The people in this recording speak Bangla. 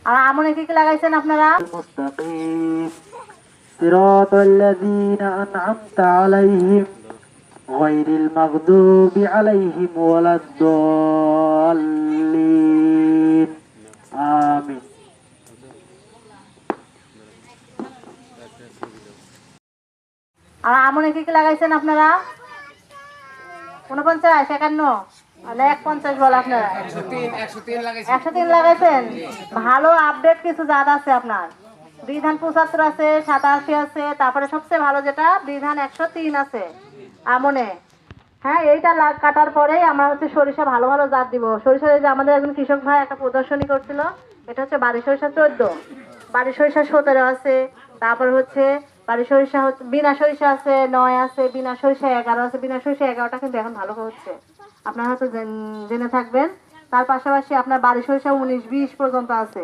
আর আমনে কি কি লাগাইছেন আপনারা? المستقيم صراط الذين أنعمت عليهم غير المغضوب عليهم ولا الضالين آمين আর আমনে কি কি লাগাইছেন আপনারা? 49, 51 আর 150 বল আপনারা। 103 লাগাইছেন। ভালো আপডেট কিছু জাত আছে আপনার। বিধান 75 আছে, 87 আছে, তারপরে সবচেয়ে ভালো যেটা বিধান 103 আছে আমনে। হ্যাঁ, এইটা কাটার পরেই আমরা হচ্ছে সরিষা ভালো ভালো জাত দিব। সরিষা এই যে আমাদের একজন কৃষক ভাই একটা প্রদর্শনী করছিল, এটা হচ্ছে বাড়ি সরিষা 14, বাড়ি সরিষা 17 আছে, তারপর হচ্ছে বাড়ি সরিষা হচ্ছে বিনা সরিষা আছে 9 আছে, বিনা সরিষা 11 আছে। বিনা সরিষা 11টা কিন্তু এখন ভালো হচ্ছে, আপনারা হয়তো জেনে থাকবেন। তার পাশাপাশি আপনার বাড়ি সরিষা 19, 20 পর্যন্ত আছে।